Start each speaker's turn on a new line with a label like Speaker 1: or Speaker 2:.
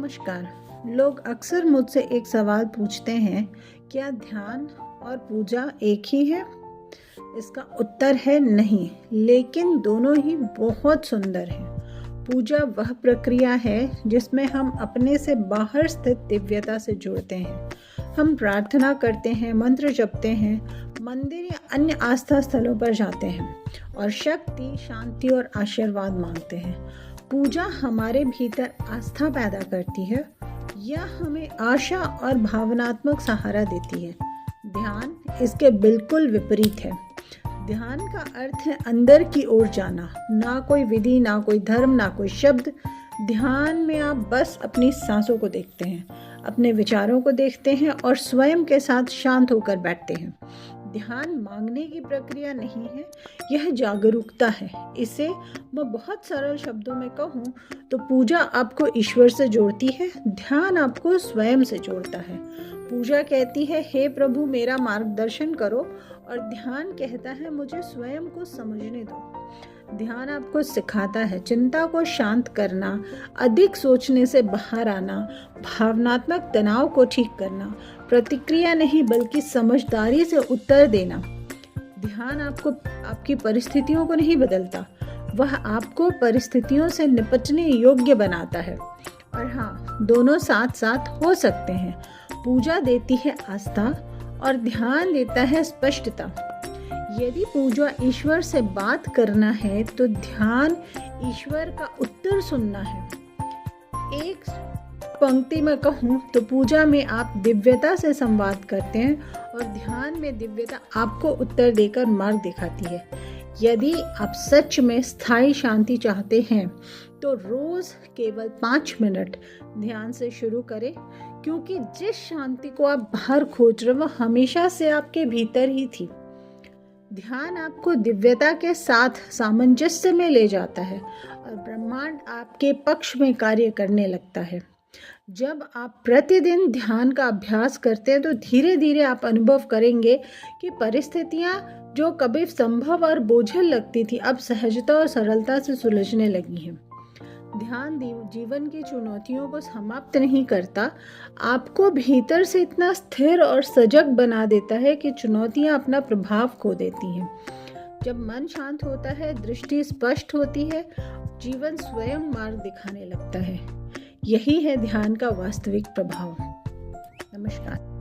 Speaker 1: नमस्कार। लोग अक्सर मुझसे एक सवाल पूछते हैं, क्या ध्यान और पूजा एक ही है? इसका उत्तर है नहीं, लेकिन दोनों ही बहुत सुंदर हैं। पूजा वह प्रक्रिया है जिसमें हम अपने से बाहर स्थित दिव्यता से जुड़ते हैं। हम प्रार्थना करते हैं, मंत्र जपते हैं, मंदिर या अन्य आस्था स्थलों पर जाते हैं और शक्ति, शांति और आशीर्वाद मांगते हैं। पूजा हमारे भीतर आस्था पैदा करती है या हमें आशा और भावनात्मक सहारा देती है। ध्यान इसके बिल्कुल विपरीत है। ध्यान का अर्थ है अंदर की ओर जाना, ना कोई विधि, ना कोई धर्म, ना कोई शब्द। ध्यान में आप बस अपनी सांसों को देखते हैं, अपने विचारों को देखते हैं और स्वयं के साथ शांत होकर बैठते हैं। ध्यान मांगने की प्रक्रिया नहीं है, यह जागरूकता है। इसे मैं बहुत सरल शब्दों में कहूँ तो पूजा आपको ईश्वर से जोड़ती है, ध्यान आपको स्वयं से जोड़ता है। पूजा कहती है, हे प्रभु मेरा मार्गदर्शन करो, और ध्यान कहता है, मुझे स्वयं को समझने दो। ध्यान आपको सिखाता है चिंता को शांत करना, अधिक सोचने से बाहर आना, भावनात्मक तनाव को ठीक करना, प्रतिक्रिया नहीं बल्कि समझदारी से उत्तर देना। ध्यान आपकी परिस्थितियों को नहीं बदलता, वह आपको परिस्थितियों से निपटने योग्य बनाता है। और हाँ, दोनों साथ साथ हो सकते हैं। पूजा देती है आस्था और ध्यान देता है स्पष्टता। यदि पूजा ईश्वर से बात करना है तो ध्यान ईश्वर का उत्तर सुनना है। एक पंक्ति में कहूँ तो पूजा में आप दिव्यता से संवाद करते हैं और ध्यान में दिव्यता आपको उत्तर देकर मार्ग दिखाती है। यदि आप सच में स्थायी शांति चाहते हैं तो रोज केवल 5 मिनट ध्यान से शुरू करें, क्योंकि जिस शांति को आप बाहर खोज रहे हो वह हमेशा से आपके भीतर ही थी। ध्यान आपको दिव्यता के साथ सामंजस्य में ले जाता है और ब्रह्मांड आपके पक्ष में कार्य करने लगता है। जब आप प्रतिदिन ध्यान का अभ्यास करते हैं तो धीरे धीरे आप अनुभव करेंगे कि परिस्थितियां जो कभी संभव और बोझिल लगती थी अब सहजता और सरलता से सुलझने लगी हैं। ध्यान जीवन की चुनौतियों को समाप्त नहीं करता, आपको भीतर से इतना स्थिर और सजग बना देता है कि चुनौतियां अपना प्रभाव खो देती हैं। जब मन शांत होता है, दृष्टि स्पष्ट होती है, जीवन स्वयं मार्ग दिखाने लगता है। यही है ध्यान का वास्तविक प्रभाव। नमस्कार।